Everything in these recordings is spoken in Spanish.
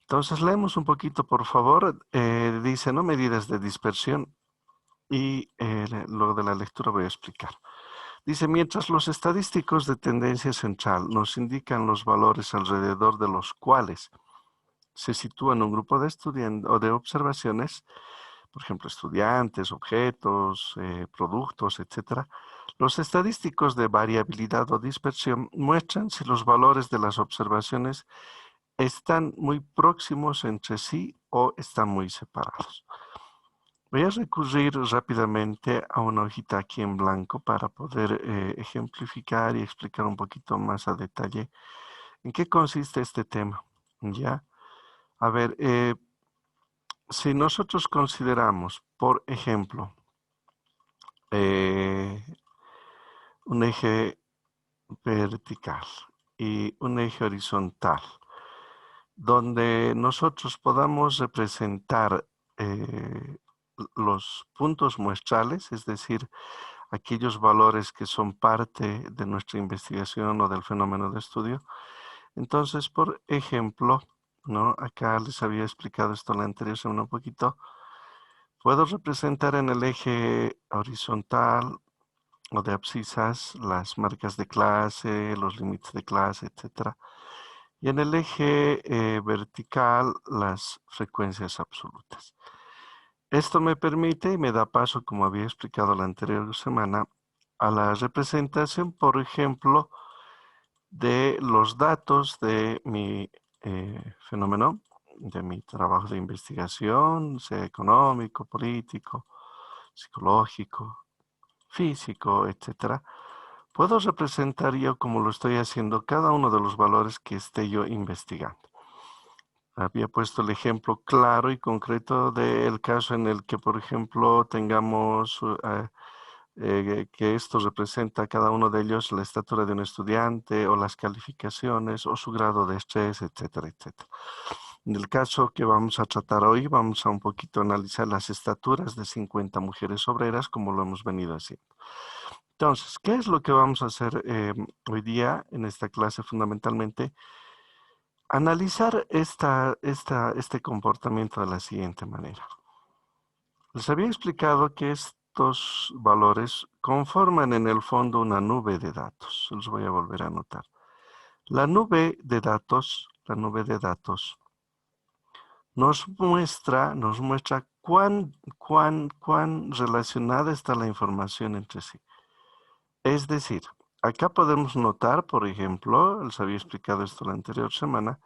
Entonces leemos un poquito, por favor. Dice, ¿no? Medidas de dispersión y luego de la lectura voy a explicar. Dice, mientras los estadísticos de tendencia central nos indican los valores alrededor de los cuales se sitúa en un grupo de estudiantes o de observaciones, por ejemplo, estudiantes, objetos, productos, etcétera. Los estadísticos de variabilidad o dispersión muestran si los valores de las observaciones están muy próximos entre sí o están muy separados. Voy a recurrir rápidamente a una hojita aquí en blanco para poder ejemplificar y explicar un poquito más a detalle en qué consiste este tema. ¿Ya? A ver, si nosotros consideramos, por ejemplo, eh, un eje vertical y un eje horizontal, donde nosotros podamos representar los puntos muestrales, es decir, aquellos valores que son parte de nuestra investigación o del fenómeno de estudio. Entonces, por ejemplo, ¿no? Acá les había explicado esto en la anterior semana un poquito. Puedo representar en el eje horizontal o de abscisas las marcas de clase, los límites de clase, etcétera. Y en el eje vertical las frecuencias absolutas. Esto me permite y me da paso, como había explicado la anterior semana, a la representación, por ejemplo, de los datos de mi fenómeno, de mi trabajo de investigación, sea económico, político, psicológico, físico, etcétera. Puedo representar yo, como lo estoy haciendo, cada uno de los valores que esté yo investigando. Había puesto el ejemplo claro y concreto del caso en el que, por ejemplo, tengamos que esto representa a cada uno de ellos la estatura de un estudiante o las calificaciones o su grado de estrés, etcétera, etcétera. En el caso que vamos a tratar hoy, vamos a un poquito analizar las estaturas de 50 mujeres obreras, como lo hemos venido haciendo. Entonces, ¿qué es lo que vamos a hacer hoy día en esta clase fundamentalmente? Analizar este comportamiento de la siguiente manera. Les había explicado que estos valores conforman en el fondo una nube de datos. Los voy a volver a anotar. La nube de datos nos muestra cuán relacionada está la información entre sí. Es decir, acá podemos notar, por ejemplo, les había explicado esto la anterior semana,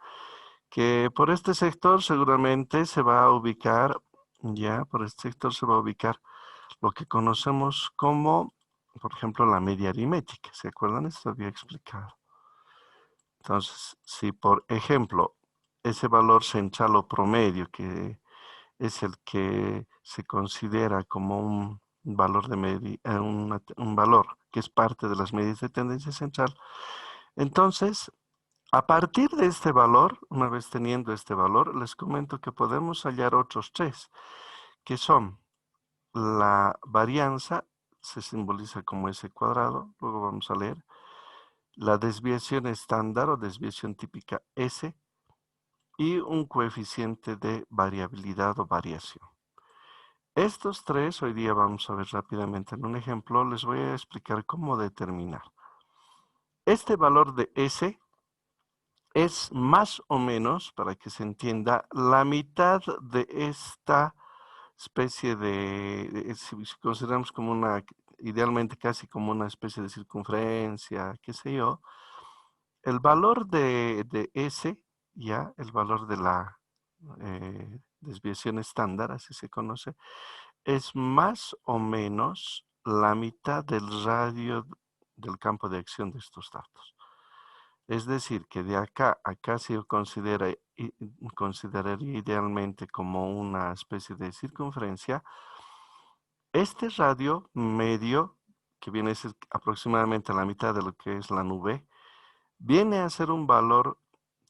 que por este sector seguramente se va a ubicar, por este sector se va a ubicar lo que conocemos como, por ejemplo, la media aritmética. ¿Se acuerdan? Esto había explicado. Entonces, si por ejemplo, ese valor central o promedio, que es el que se considera como un valor de un valor que es parte de las medidas de tendencia central, entonces a partir de este valor, una vez teniendo este valor, les comento que podemos hallar otros tres, que son la varianza, se simboliza como S cuadrado, luego vamos a leer, la desviación estándar o desviación típica S y un coeficiente de variabilidad o variación. Estos tres, hoy día vamos a ver rápidamente en un ejemplo, les voy a explicar cómo determinar. Este valor de S es más o menos, para que se entienda, la mitad de esta especie si consideramos como idealmente casi como una especie de circunferencia, qué sé yo, el valor de S, ya, el valor de la desviación estándar, así se conoce, es más o menos la mitad del radio del campo de acción de estos datos. Es decir, que de acá se consideraría idealmente como una especie de circunferencia. Este radio medio, que viene a ser aproximadamente la mitad de lo que es la nube, viene a ser un valor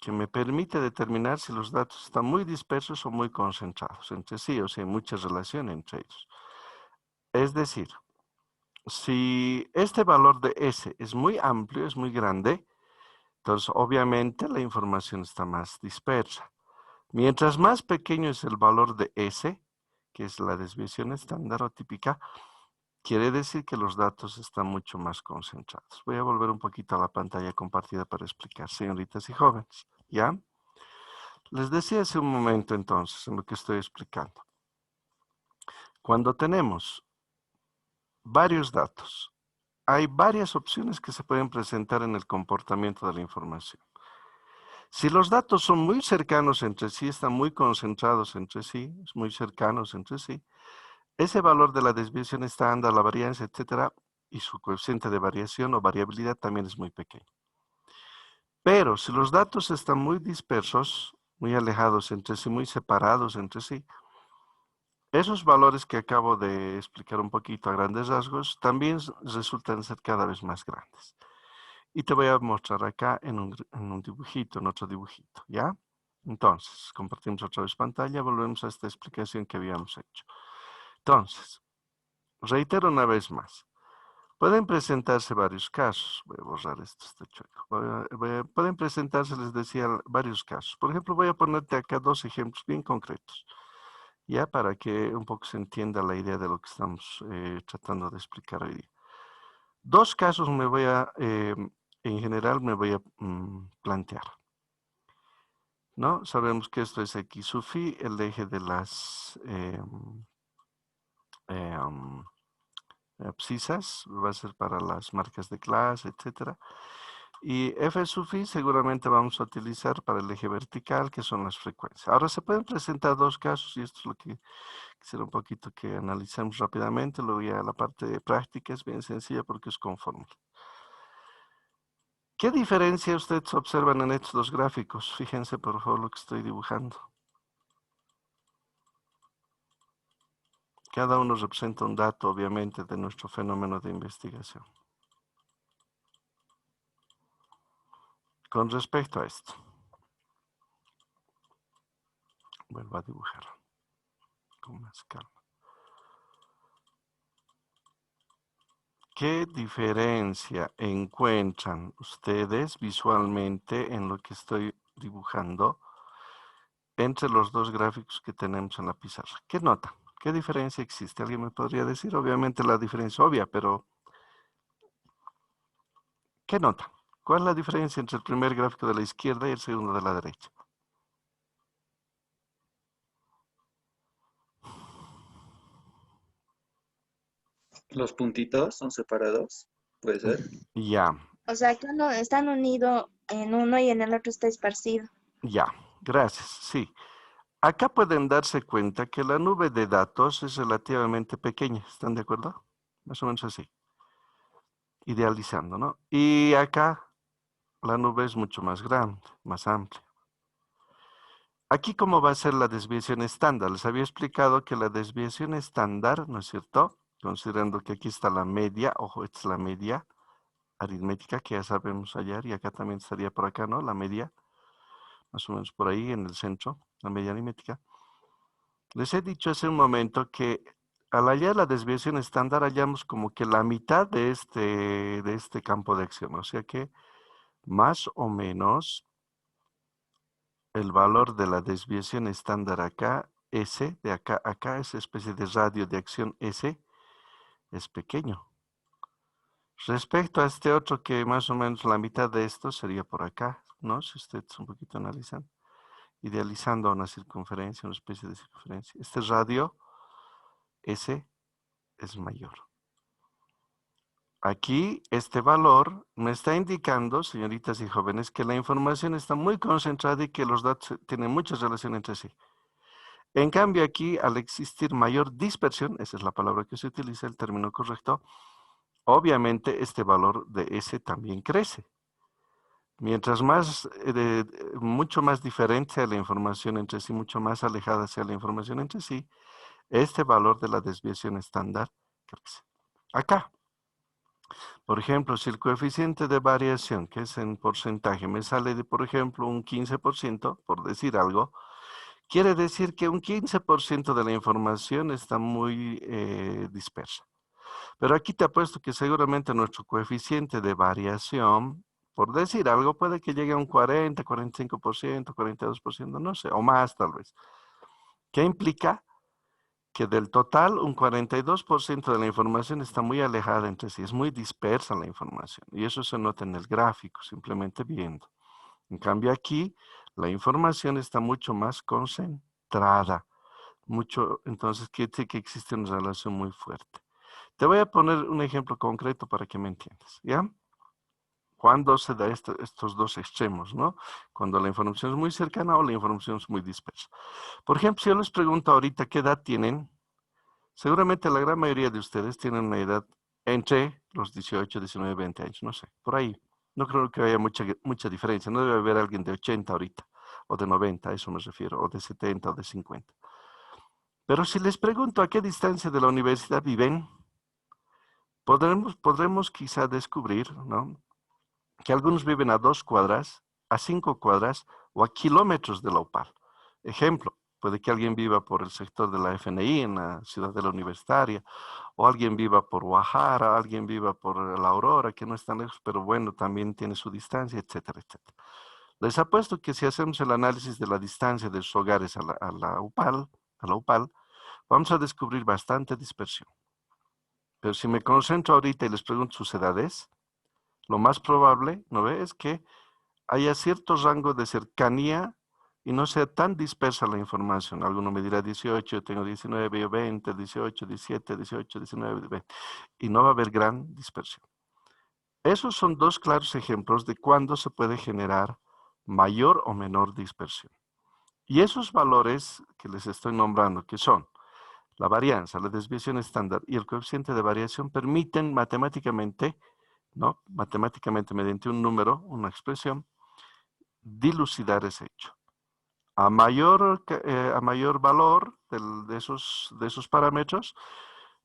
que me permite determinar si los datos están muy dispersos o muy concentrados entre sí, o sea, hay mucha relación entre ellos. Es decir, si este valor de S es muy amplio, es muy grande, entonces obviamente la información está más dispersa. Mientras más pequeño es el valor de S, que es la desviación estándar o típica, quiere decir que los datos están mucho más concentrados. Voy a volver un poquito a la pantalla compartida para explicar, señoritas y jóvenes, ¿ya? Les decía hace un momento entonces, en lo que estoy explicando. Cuando tenemos varios datos, hay varias opciones que se pueden presentar en el comportamiento de la información. Si los datos son muy cercanos entre sí, están muy concentrados entre sí, muy cercanos entre sí, ese valor de la desviación estándar, la varianza, etcétera, y su coeficiente de variación o variabilidad también es muy pequeño. Pero si los datos están muy dispersos, muy alejados entre sí, muy separados entre sí, esos valores que acabo de explicar un poquito a grandes rasgos también resultan ser cada vez más grandes. Y te voy a mostrar acá en un dibujito, en otro dibujito, ¿ya? Entonces, compartimos otra vez pantalla, volvemos a esta explicación que habíamos hecho. Entonces, reitero una vez más. Pueden presentarse varios casos. Voy a borrar esto, está chueco. Pueden presentarse, les decía, varios casos. Por ejemplo, voy a ponerte acá dos ejemplos bien concretos, ya para que un poco se entienda la idea de lo que estamos tratando de explicar hoy día. Dos casos en general me voy a plantear, ¿no? Sabemos que esto es X sub phi, el eje de las abscisas, va a ser para las marcas de clase, etcétera. Y F sub phi seguramente vamos a utilizar para el eje vertical, que son las frecuencias. Ahora se pueden presentar dos casos, y esto es lo que quisiera un poquito que analicemos rápidamente. Luego ya la parte de práctica es bien sencilla porque es con fórmula. ¿Qué diferencia ustedes observan en estos dos gráficos? Fíjense por favor lo que estoy dibujando. Cada uno representa un dato, obviamente, de nuestro fenómeno de investigación. Con respecto a esto, vuelvo a dibujar con más calma. ¿Qué diferencia encuentran ustedes visualmente en lo que estoy dibujando entre los dos gráficos que tenemos en la pizarra? ¿Qué notan? ¿Qué diferencia existe? ¿Alguien me podría decir? Obviamente la diferencia obvia, pero ¿qué notan? ¿Cuál es la diferencia entre el primer gráfico de la izquierda y el segundo de la derecha? Los puntitos son separados, puede ser. Ya, O sea, que uno están unidos en uno y en el otro está esparcido. ya, gracias, sí. Acá pueden darse cuenta que la nube de datos es relativamente pequeña, ¿están de acuerdo? Más o menos así, idealizando, ¿no? Y acá la nube es mucho más grande, más amplia. Aquí, ¿cómo va a ser la desviación estándar? Les había explicado que la desviación estándar, ¿no es cierto? Considerando que aquí está la media, ojo, esta es la media aritmética que ya sabemos hallar, y acá también estaría por acá, ¿no? La media, más o menos por ahí en el centro, la media aritmética. Les he dicho hace un momento que al hallar la desviación estándar hallamos como que la mitad de este campo de acción, o sea que más o menos el valor de la desviación estándar acá, S, de acá a acá, esa especie de radio de acción S, es pequeño. Respecto a este otro que más o menos la mitad de esto sería por acá, ¿no? Si ustedes un poquito analizan, idealizando una circunferencia, una especie de circunferencia. Este radio S es mayor. Aquí este valor me está indicando, señoritas y jóvenes, que la información está muy concentrada y que los datos tienen mucha relación entre sí. En cambio aquí, al existir mayor dispersión, esa es la palabra que se utiliza, el término correcto, obviamente este valor de S también crece. Mientras mucho más diferente sea la información entre sí, mucho más alejada sea la información entre sí, este valor de la desviación estándar crece. Acá, por ejemplo, si el coeficiente de variación, que es en porcentaje, me sale de, por ejemplo, un 15%, por decir algo, quiere decir que un 15% de la información está muy dispersa. Pero aquí te apuesto que seguramente nuestro coeficiente de variación por decir algo, puede que llegue a un 40, 45%, 42%, no sé, o más tal vez. ¿Qué implica? Que del total un 42% de la información está muy alejada entre sí, es muy dispersa la información y eso se nota en el gráfico, simplemente viendo. En cambio aquí la información está mucho más concentrada, entonces quiere decir que existe una relación muy fuerte. Te voy a poner un ejemplo concreto para que me entiendas, ¿ya? Cuando se da estos dos extremos, ¿no? Cuando la información es muy cercana o la información es muy dispersa. Por ejemplo, si yo les pregunto ahorita qué edad tienen, seguramente la gran mayoría de ustedes tienen una edad entre los 18, 19, 20 años, no sé, por ahí. No creo que haya mucha diferencia, no debe haber alguien de 80 ahorita, o de 90, a eso me refiero, o de 70 o de 50. Pero si les pregunto a qué distancia de la universidad viven, podremos quizá descubrir, ¿no?, que algunos viven a 2 cuadras, a 5 cuadras o a kilómetros de la UPAL. Ejemplo, puede que alguien viva por el sector de la FNI, en la ciudad de la Universitaria, o alguien viva por Guajara, alguien viva por la Aurora, que no es tan lejos, pero bueno, también tiene su distancia, etcétera, etcétera. Les apuesto que si hacemos el análisis de la distancia de sus hogares a la UPAL, vamos a descubrir bastante dispersión. Pero si me concentro ahorita y les pregunto sus edades, lo más probable, ¿no ve?, es que haya cierto rango de cercanía y no sea tan dispersa la información. Alguno me dirá 18, yo tengo 19, yo 20, 18, 17, 18, 19, 20. Y no va a haber gran dispersión. Esos son dos claros ejemplos de cuándo se puede generar mayor o menor dispersión. Y esos valores que les estoy nombrando, que son la varianza, la desviación estándar y el coeficiente de variación, permiten matemáticamente, ¿no?, matemáticamente mediante un número, una expresión, dilucidar ese hecho. A mayor valor de esos parámetros,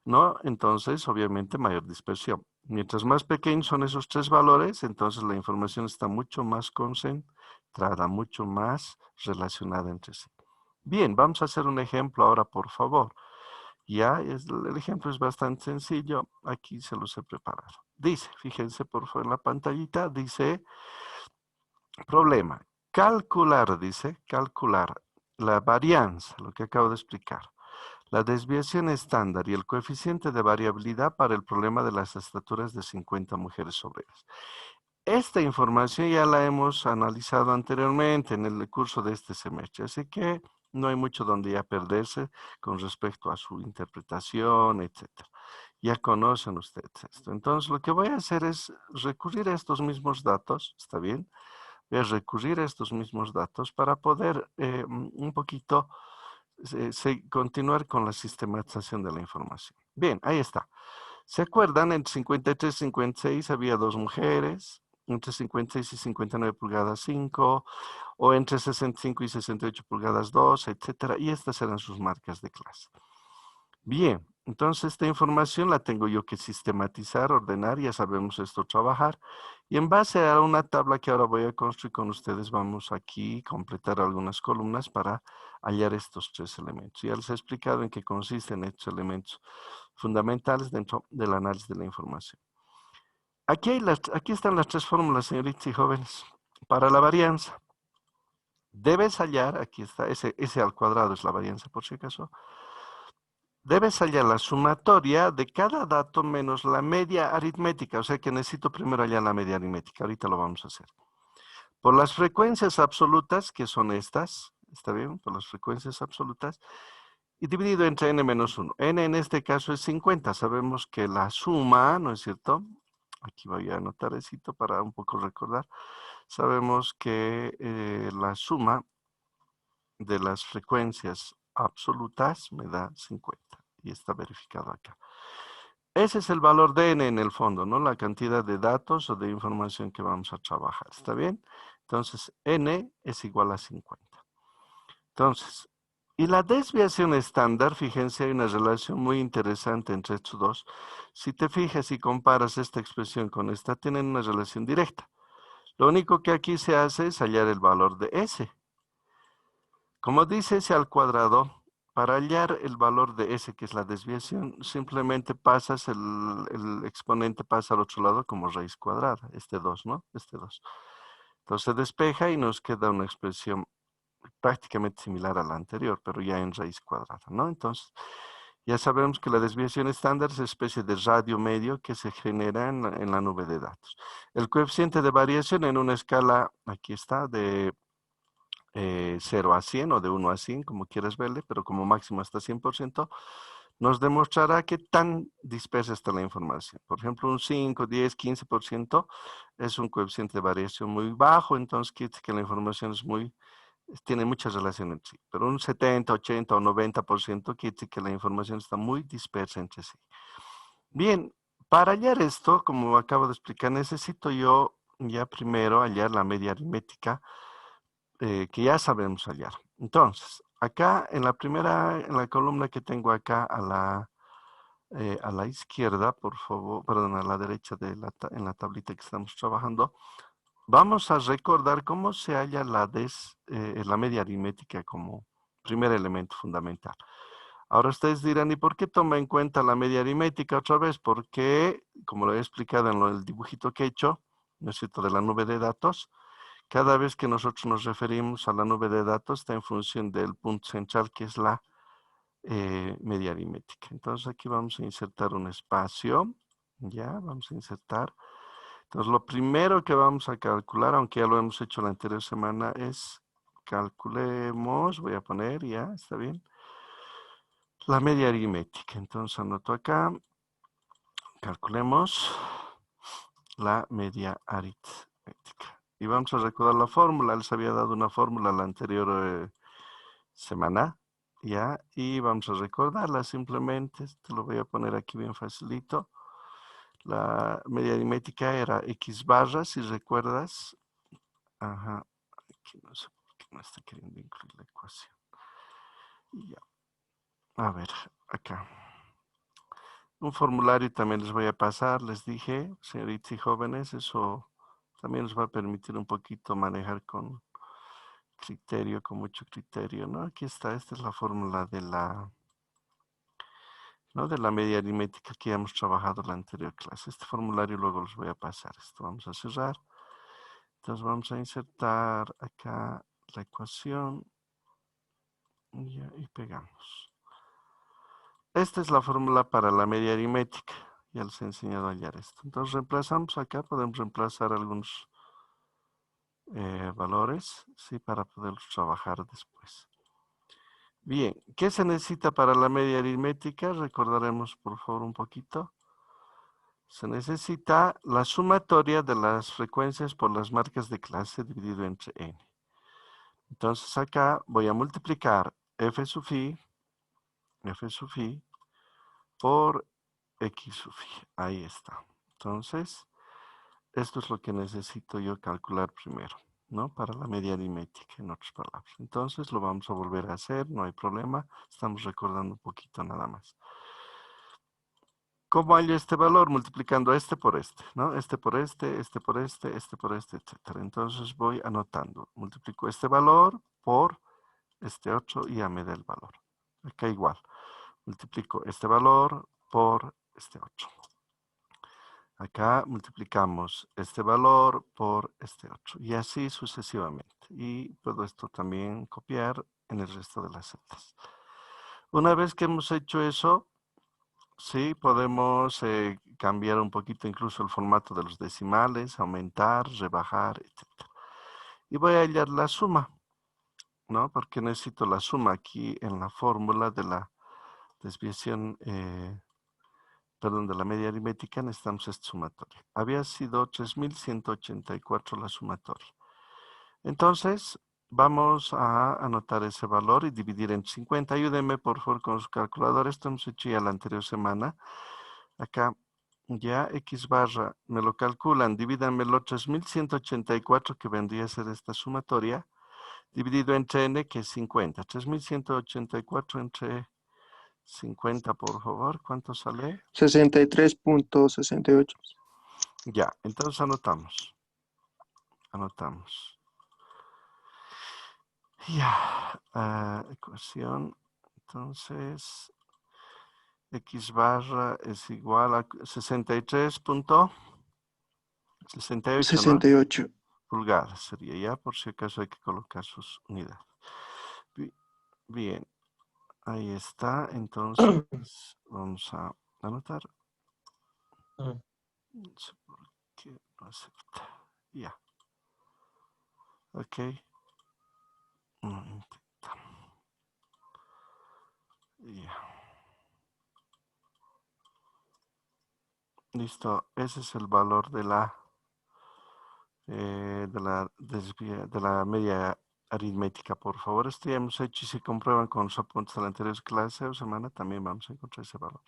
¿no?, entonces obviamente mayor dispersión. Mientras más pequeños son esos 3 valores, entonces la información está mucho más concentrada, mucho más relacionada entre sí. Bien, vamos a hacer un ejemplo ahora, por favor. Ya, el ejemplo es bastante sencillo, aquí se los he preparado. Dice, fíjense por favor en la pantallita, dice, problema, dice, calcular la varianza, lo que acabo de explicar, la desviación estándar y el coeficiente de variabilidad para el problema de las estaturas de 50 mujeres obreras. Esta información ya la hemos analizado anteriormente en el curso de este semestre, así que no hay mucho donde ya perderse con respecto a su interpretación, etcétera. Ya conocen ustedes esto. Entonces, lo que voy a hacer es recurrir a estos mismos datos, ¿está bien? Voy a recurrir a estos mismos datos para poder un poquito continuar con la sistematización de la información. Bien, ahí está. ¿Se acuerdan? Entre 53 y 56 había 2 mujeres, entre 56 y 59 pulgadas 5, o entre 65 y 68 pulgadas 2, etcétera, y estas eran sus marcas de clase. Bien, entonces esta información la tengo yo que sistematizar, ordenar, ya sabemos esto, trabajar, y en base a una tabla que ahora voy a construir con ustedes, vamos aquí a completar algunas columnas para hallar estos 3 elementos. Ya les he explicado en qué consisten estos elementos fundamentales dentro del análisis de la información. Aquí están las 3 fórmulas, señoritas y jóvenes, para la varianza. Debes hallar, aquí está, ese al cuadrado es la varianza por si acaso. Debes hallar la sumatoria de cada dato menos la media aritmética, o sea que necesito primero hallar la media aritmética, ahorita lo vamos a hacer. Por las frecuencias absolutas, que son estas, ¿está bien? Por las frecuencias absolutas, y dividido entre n menos 1. N en este caso es 50, sabemos que la suma, ¿no es cierto? Aquí voy a anotar esto para un poco recordar. Sabemos que la suma de las frecuencias absolutas me da 50 y está verificado acá. Ese es el valor de n en el fondo, ¿no? La cantidad de datos o de información que vamos a trabajar, ¿está bien? Entonces, n es igual a 50. Entonces, y la desviación estándar, fíjense, hay una relación muy interesante entre estos dos. Si te fijas y comparas esta expresión con esta, tienen una relación directa. Lo único que aquí se hace es hallar el valor de S. Como dice S al cuadrado, para hallar el valor de S, que es la desviación, simplemente pasas el exponente pasa al otro lado como raíz cuadrada, este 2, ¿no? Este 2. Entonces se despeja y nos queda una expresión prácticamente similar a la anterior, pero ya en raíz cuadrada, ¿no? Entonces, ya sabemos que la desviación estándar es una especie de radio medio que se genera en la nube de datos. El coeficiente de variación en una escala, aquí está, de 0 a 100 o de 1 a 100, como quieras verle, pero como máximo hasta 100%, nos demostrará qué tan dispersa está la información. Por ejemplo, un 5, 10, 15% es un coeficiente de variación muy bajo, entonces quiere decir que la información tiene mucha relación entre sí. Pero un 70, 80 o 90% quiere decir que la información está muy dispersa entre sí. Bien, para hallar esto, como acabo de explicar, necesito yo ya primero hallar la media aritmética que ya sabemos hallar. Entonces, acá en la columna que tengo acá a la izquierda, por favor, perdón, a la derecha en la tablita que estamos trabajando, vamos a recordar cómo se halla la media aritmética como primer elemento fundamental. Ahora ustedes dirán, ¿y por qué toma en cuenta la media aritmética otra vez? Porque, como lo he explicado en el dibujito que he hecho, ¿no es cierto?, de la nube de datos, cada vez que nosotros nos referimos a la nube de datos está en función del punto central que es la media aritmética. Entonces aquí vamos a insertar un espacio, ya, vamos a insertar. Entonces lo primero que vamos a calcular, aunque ya lo hemos hecho la anterior semana, es calculemos, voy a poner, ya, está bien, la media aritmética. Entonces anoto acá, calculemos la media aritmética. Y vamos a recordar la fórmula, les había dado una fórmula la anterior semana, ya, y vamos a recordarla simplemente, te lo voy a poner aquí bien facilito. La media aritmética era x barra, si recuerdas. Ajá, aquí no sé por qué no está queriendo incluir la ecuación. Ya, a ver, acá. Un formulario también les voy a pasar, les dije, señoritas y jóvenes, eso también nos va a permitir un poquito manejar con criterio, con mucho criterio, ¿no? Aquí está, esta es la fórmula ¿no?, de la media aritmética que ya hemos trabajado en la anterior clase. Este formulario luego los voy a pasar. Esto vamos a cerrar. Entonces vamos a insertar acá la ecuación y pegamos. Esta es la fórmula para la media aritmética. Ya les he enseñado a hallar esto. Entonces reemplazamos acá, podemos reemplazar algunos valores, sí, para poderlos trabajar después. Bien, ¿qué se necesita para la media aritmética? Recordaremos por favor un poquito. Se necesita la sumatoria de las frecuencias por las marcas de clase dividido entre n. Entonces acá voy a multiplicar f sub i por x sub i. Ahí está. Entonces, esto es lo que necesito yo calcular primero, ¿no? Para la media aritmética, en otras palabras. Entonces, lo vamos a volver a hacer, no hay problema. Estamos recordando un poquito nada más. ¿Cómo hallo este valor? Multiplicando este por este, ¿no? Este por este, este por este, este por este, etc. Entonces voy anotando. Multiplico este valor por este 8 y ya me da el valor. Acá igual. Multiplico este valor por este 8. Acá multiplicamos este valor por este 8. Y así sucesivamente. Y puedo esto también copiar en el resto de las celdas. Una vez que hemos hecho eso, sí, podemos cambiar un poquito incluso el formato de los decimales, aumentar, rebajar, etc. Y voy a hallar la suma, ¿no? Porque necesito la suma aquí en la fórmula de la desviación, perdón, de la media aritmética, necesitamos esta sumatoria. Había sido 3184 la sumatoria. Entonces, vamos a anotar ese valor y dividir en 50. Ayúdenme, por favor, con su calculador. Esto hemos hecho ya la anterior semana. Acá, ya x barra, me lo calculan, divídanmelo 3184, que vendría a ser esta sumatoria, dividido entre n, que es 50. 3184 entre 50, por favor, ¿cuánto sale? 63.68. Ya, entonces anotamos. Ya, ecuación Entonces, X barra es igual a 63.68, ¿no? 68. Pulgadas sería ya, por si acaso hay que colocar sus unidades. Bien, ahí está. Entonces, vamos a anotar. No sé por qué no acepta. Ya. Ok. Intenta. Ya. Listo. Ese es el valor de la de la media aritmética. Por favor, esto ya hemos hecho y si comprueban con los apuntes de la anterior clase o semana, también vamos a encontrar ese valor.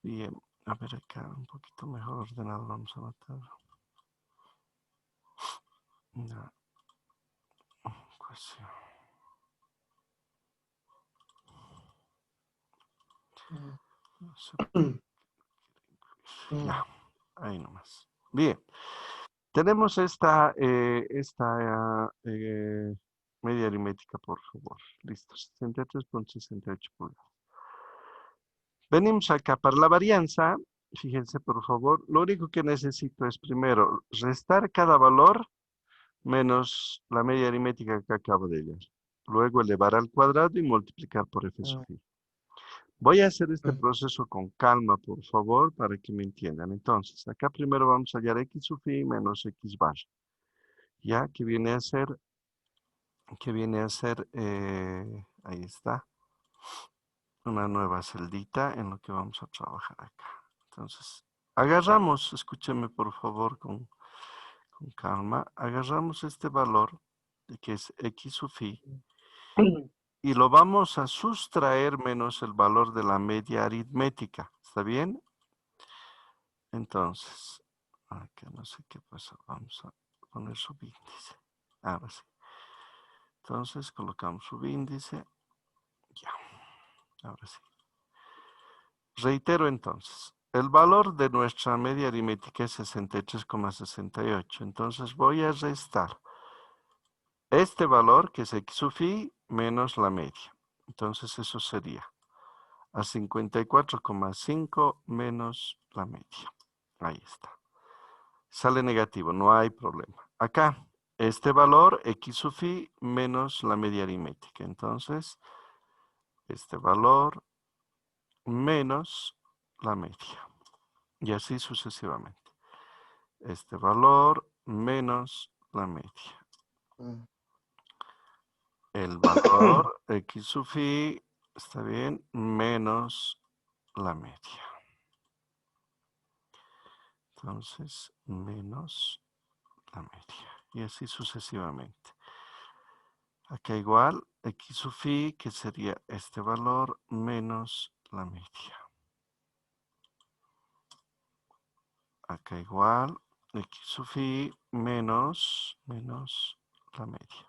Bien, a ver acá, un poquito mejor ordenado vamos a anotar. Una ecuación. No sé por qué. Ya, ahí nomás. Bien. Tenemos esta media aritmética, por favor. Listo, 63.68 pulgadas. Venimos acá para la varianza. Fíjense, por favor. Lo único que necesito es primero restar cada valor menos la media aritmética que acabo de hallar. Luego elevar al cuadrado y multiplicar por f sub i. Voy a hacer este proceso con calma, por favor, para que me entiendan. Entonces, acá primero vamos a hallar x sub i menos x bar. Ya, que viene a ser, ahí está, una nueva celdita en lo que vamos a trabajar acá. Entonces, agarramos, escúcheme por favor con calma, agarramos este valor, que es x sub i, y lo vamos a sustraer menos el valor de la media aritmética. ¿Está bien? Entonces, acá no sé qué pasa, vamos a poner subíndice. Ahora sí. Entonces, colocamos subíndice. Ya. Ahora sí. Reitero entonces. El valor de nuestra media aritmética es 63,68. Entonces voy a restar este valor, que es x sub i, menos la media. Entonces eso sería a 54,5 menos la media. Ahí está. Sale negativo, no hay problema. Acá, este valor, x sub i, menos la media aritmética. Entonces, este valor menos la media. Y así sucesivamente. Este valor menos la media. El valor x sub i, está bien, menos la media. Entonces, menos la media. Y así sucesivamente. Acá igual, x sub i, que sería este valor menos la media. Acá igual, x sub i menos la media.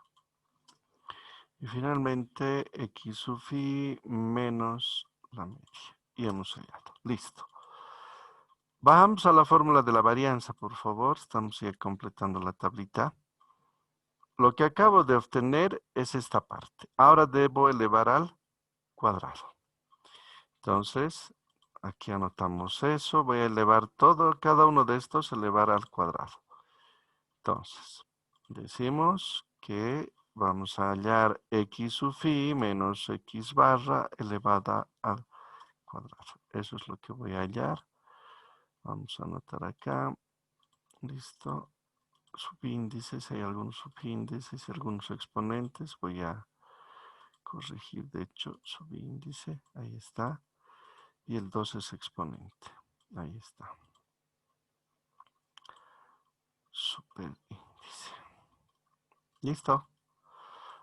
Y finalmente, x sub i menos la media. Y hemos hallado. Listo. Bajamos a la fórmula de la varianza, por favor. Estamos ya completando la tablita. Lo que acabo de obtener es esta parte. Ahora debo elevar al cuadrado. Entonces, aquí anotamos eso. Voy a elevar todo, cada uno de estos, elevar al cuadrado. Entonces, decimos que vamos a hallar x sub i menos x barra elevada al cuadrado. Eso es lo que voy a hallar. Vamos a anotar acá. Listo. Subíndices, hay algunos subíndices y algunos exponentes. Voy a corregir, de hecho, subíndice. Ahí está. Y el 2 es exponente. Ahí está. Superíndice. Listo.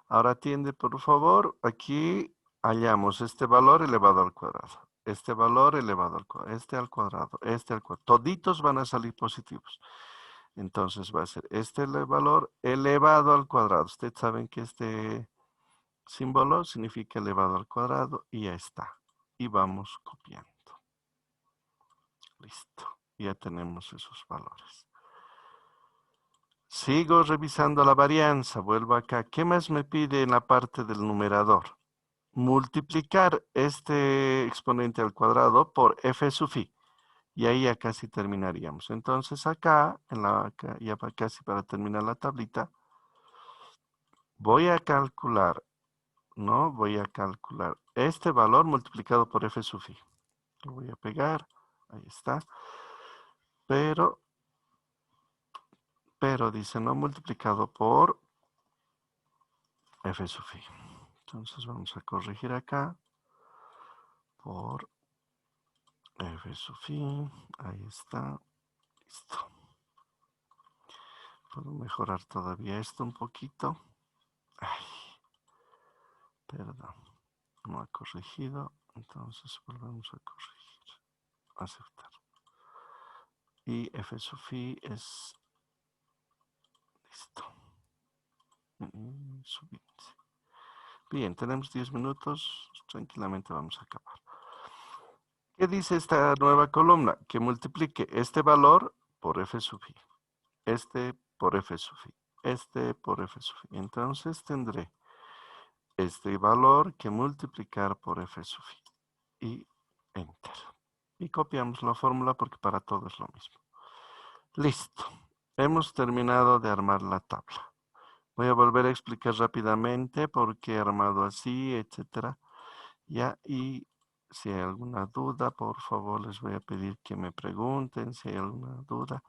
Ahora atiende, por favor. Aquí hallamos este valor elevado al cuadrado. Este valor elevado al cuadrado. Este al cuadrado. Este al cuadrado. Toditos van a salir positivos. Entonces va a ser este valor elevado al cuadrado. Ustedes saben que este símbolo significa elevado al cuadrado y ya está. Y vamos copiando. Listo. Ya tenemos esos valores. Sigo revisando la varianza. Vuelvo acá. ¿Qué más me pide en la parte del numerador? multiplicar este exponente al cuadrado por f sub i. Y ahí ya casi terminaríamos. Entonces acá, ya casi para terminar la tablita, voy a calcular, ¿no? Voy a calcular este valor multiplicado por f sub i. Lo voy a pegar, ahí está. Pero dice no multiplicado por f sub i. Entonces vamos a corregir acá por f sub i. Ahí está. Listo. Puedo mejorar todavía esto un poquito. Ay, perdón. No ha corregido. Entonces volvemos a corregir. Aceptar. Y f sub i es listo. Sub índice. Bien, tenemos 10 minutos. Tranquilamente vamos a acabar. ¿Qué dice esta nueva columna? Que multiplique este valor por f sub i. Este por f sub i. Este por f sub i. Entonces tendré este valor que multiplicar por f sub i. Y enter. Y copiamos la fórmula porque para todo es lo mismo. Listo. Hemos terminado de armar la tabla. Voy a volver a explicar rápidamente por qué he armado así, etcétera. Ya, y si hay alguna duda, por favor, les voy a pedir que me pregunten si hay alguna duda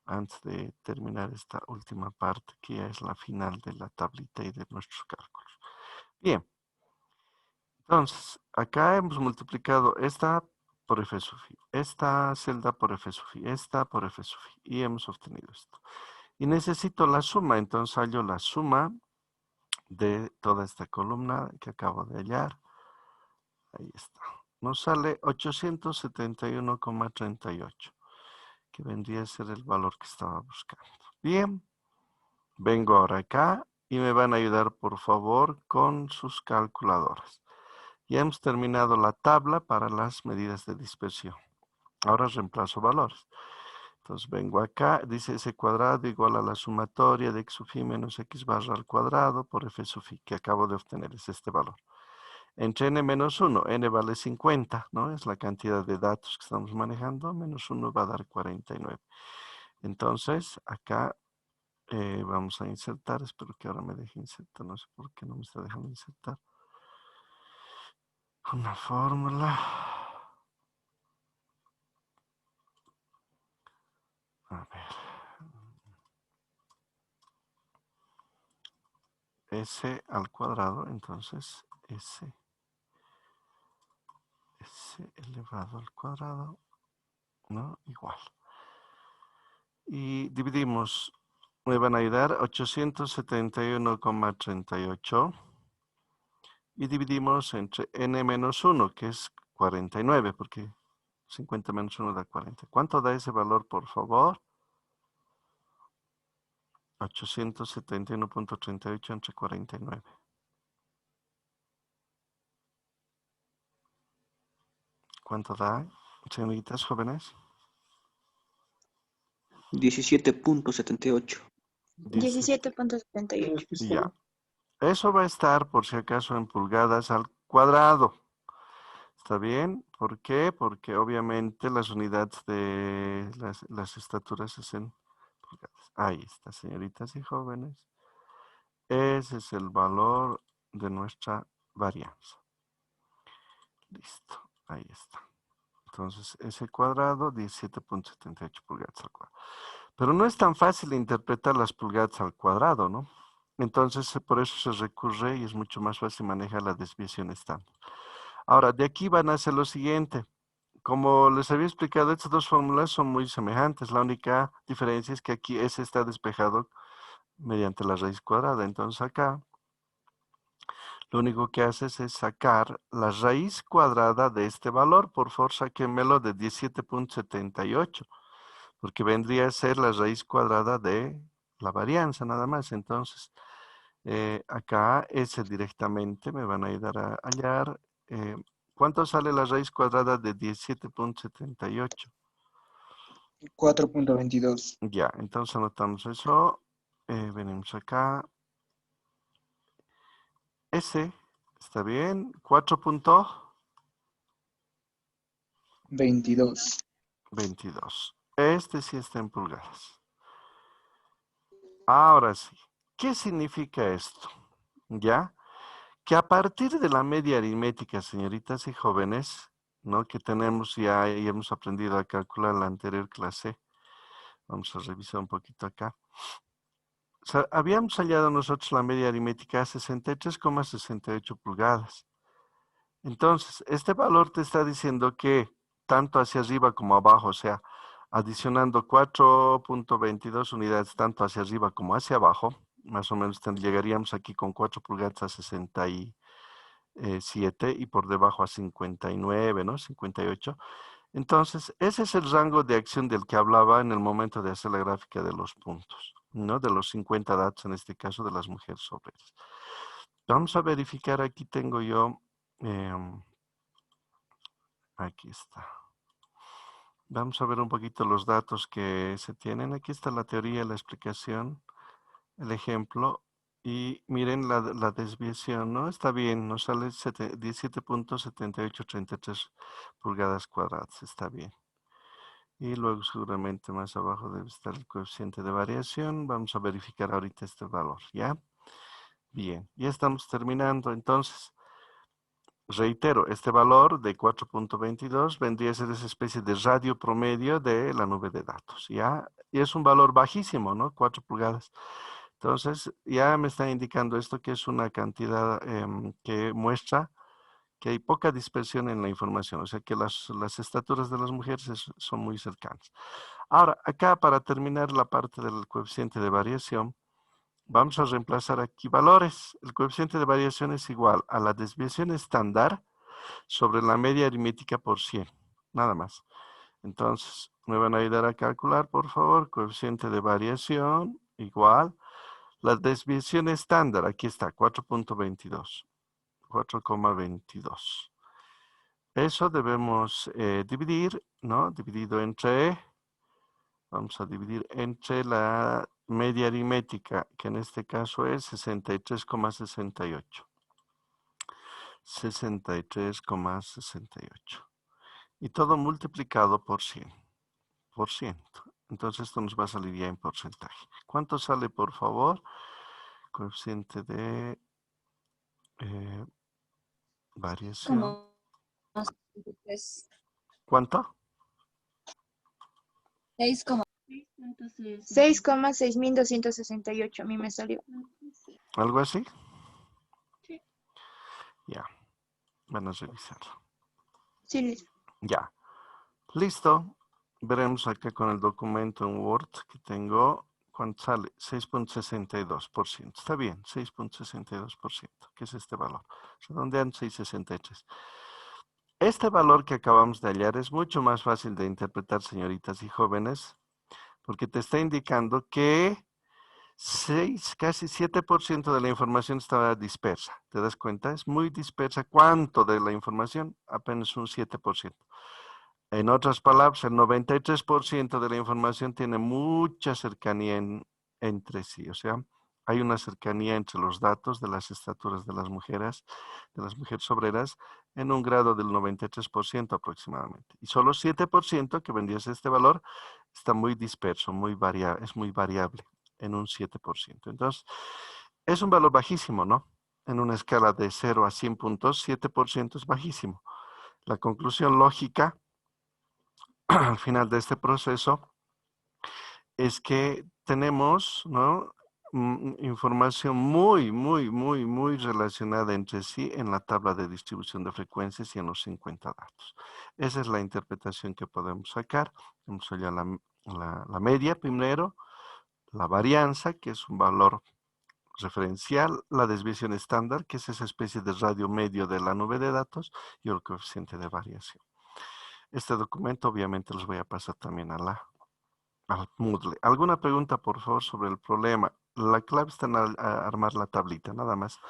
antes de terminar esta última parte, que ya es la final de la tablita y de nuestros cálculos. Bien. Entonces, acá hemos multiplicado esta por f sub i, esta celda por f sub i, esta por f sub i, y hemos obtenido esto. Y necesito la suma, entonces hallo la suma de toda esta columna que acabo de hallar. Ahí está. Nos sale 871,38, que vendría a ser el valor que estaba buscando. Bien, vengo ahora acá y me van a ayudar, por favor, con sus calculadoras. Ya hemos terminado la tabla para las medidas de dispersión. Ahora reemplazo valores. Entonces vengo acá, dice s cuadrado igual a la sumatoria de x sub i menos x barra al cuadrado por f sub i, que acabo de obtener, es este valor. Entre n menos 1, n vale 50, ¿no? Es la cantidad de datos que estamos manejando, menos 1 va a dar 49. Entonces, acá vamos a insertar, espero que ahora me deje insertar, no sé por qué no me está dejando insertar. Una fórmula. A ver. S al cuadrado, entonces S elevado al cuadrado, ¿no? Igual. Y dividimos, me van a ayudar 871,38 y dividimos entre n menos 1, que es 49, porque 50 menos 1 da 40. ¿Cuánto da ese valor, por favor? 871,38 entre 49. ¿Cuánto da, señoritas jóvenes? 17.78. 17.78. Ya. Eso va a estar, por si acaso, en pulgadas al cuadrado. ¿Está bien? ¿Por qué? Porque obviamente las unidades de las estaturas es en pulgadas. Ahí está, señoritas y jóvenes. Ese es el valor de nuestra varianza. Listo, ahí está. Entonces, ese cuadrado, 17.78 pulgadas al cuadrado. Pero no es tan fácil interpretar las pulgadas al cuadrado, ¿no? Entonces, por eso se recurre y es mucho más fácil manejar la desviación estándar. Ahora, de aquí van a hacer lo siguiente. Como les había explicado, estas dos fórmulas son muy semejantes. La única diferencia es que aquí S está despejado mediante la raíz cuadrada. Entonces acá, lo único que haces es sacar la raíz cuadrada de este valor. Por favor, sáquenmelo de 17.78, porque vendría a ser la raíz cuadrada de la varianza nada más. Entonces, acá S directamente me van a ayudar a hallar. ¿Cuánto sale la raíz cuadrada de 17.78? 4.22. Ya, entonces anotamos eso. Venimos acá. S Está bien. 4.22. 22. Este sí está en pulgadas. Ahora sí. ¿Qué significa esto? ¿Ya? Que a partir de la media aritmética, señoritas y jóvenes, ¿no? Que tenemos ya y hemos aprendido a calcular en la anterior clase. Vamos a revisar un poquito acá. O sea, habíamos hallado nosotros la media aritmética a 63,68 pulgadas. Entonces, este valor te está diciendo que tanto hacia arriba como abajo, o sea, adicionando 4.22 unidades tanto hacia arriba como hacia abajo, más o menos llegaríamos aquí con 4 pulgadas a 67 y por debajo a 59, ¿no? 58. Entonces, ese es el rango de acción del que hablaba en el momento de hacer la gráfica de los puntos, ¿no? De los 50 datos, en este caso, de las mujeres obreras. Vamos a verificar, aquí tengo yo, aquí está. Vamos a ver un poquito los datos que se tienen. Aquí está la teoría, la explicación, el ejemplo. Y miren la desviación, ¿no? Está bien, nos sale 17.7833 pulgadas cuadradas, está bien. Y luego seguramente más abajo debe estar el coeficiente de variación. Vamos a verificar ahorita este valor, ¿ya? Bien, ya estamos terminando. Entonces, reitero, este valor de 4.22 vendría a ser esa especie de radio promedio de la nube de datos, ¿ya? Y es un valor bajísimo, ¿no? 4 pulgadas. Entonces, ya me está indicando esto que es una cantidad que muestra que hay poca dispersión en la información, o sea que las estaturas de las mujeres son muy cercanas. Ahora, acá para terminar la parte del coeficiente de variación, vamos a reemplazar aquí valores. El coeficiente de variación es igual a la desviación estándar sobre la media aritmética por 100, nada más. Entonces, me van a ayudar a calcular, por favor, coeficiente de variación igual. La desviación estándar, aquí está, 4.22. 4,22. Eso debemos dividir, ¿no? Dividido entre, vamos a dividir entre la media aritmética, que en este caso es 63,68. 63,68. Y todo multiplicado por 100. Por ciento. Entonces esto nos va a salir ya en porcentaje. ¿Cuánto sale, por favor? Coeficiente de variación. Como 6,63. ¿Cuánto? 6,6268 a mí me salió. ¿Algo así? Ya. Van a revisar. Sí, listo. Ya. Listo. Veremos acá con el documento en Word que tengo. ¿Cuánto sale? 6.62%. Está bien, 6.62%, que es este valor. Redondean 6.63. Este valor que acabamos de hallar es mucho más fácil de interpretar, señoritas y jóvenes, porque te está indicando que casi 7% de la información estaba dispersa. ¿Te das cuenta? Es muy dispersa. ¿Cuánto de la información? Apenas un 7%. En otras palabras, el 93% de la información tiene mucha cercanía entre sí. O sea, hay una cercanía entre los datos de las estaturas de las mujeres obreras, en un grado del 93% aproximadamente. Y solo 7%, que vendría a ser este valor, está muy disperso, es muy variable en un 7%. Entonces, es un valor bajísimo, ¿no? En una escala de 0 a 100 puntos, 7% es bajísimo. La conclusión lógica al final de este proceso es que tenemos, ¿no? Información muy relacionada entre sí en la tabla de distribución de frecuencias y en los 50 datos. Esa es la interpretación que podemos sacar. Tenemos ya la media primero, la varianza, que es un valor referencial, la desviación estándar, que es esa especie de radio medio de la nube de datos, y el coeficiente de variación. Este documento obviamente los voy a pasar también al Moodle. ¿Alguna pregunta, por favor, sobre el problema? La clave está en armar la tablita, nada más.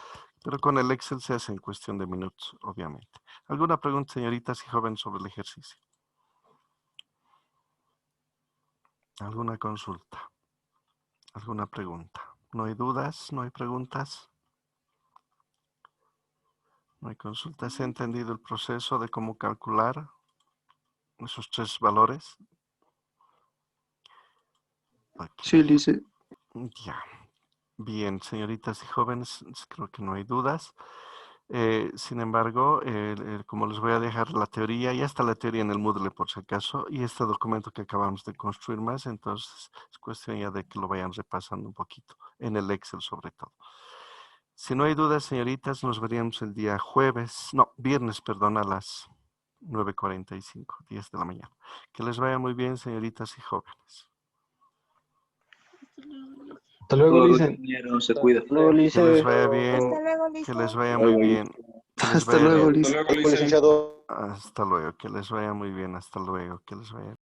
Pero con el Excel se hace en cuestión de minutos, obviamente. ¿Alguna pregunta, señoritas y jóvenes, sobre el ejercicio? ¿Alguna consulta? ¿Alguna pregunta? ¿No hay dudas? ¿No hay preguntas? No hay consulta. ¿Se ha entendido el proceso de cómo calcular esos tres valores? Ok. Sí, Lice. Ya. Bien, señoritas y jóvenes, creo que no hay dudas. Sin embargo, como les voy a dejar la teoría, ya está la teoría en el Moodle por si acaso, y este documento que acabamos de construir más, entonces es cuestión ya de que lo vayan repasando un poquito, en el Excel sobre todo. Si no hay dudas, señoritas, nos veríamos el día viernes, perdón, a las 9:45, 10 de la mañana. Que les vaya muy bien, señoritas y jóvenes. Hasta luego, Lice. Compañero, se cuida. Hasta luego, Que les Lice. vaya bien, Hasta luego, que listo. les vaya muy bien. Que les Hasta vaya luego, bien. Lice. Licenciado. Hasta luego, que les vaya muy bien, hasta luego, que les vaya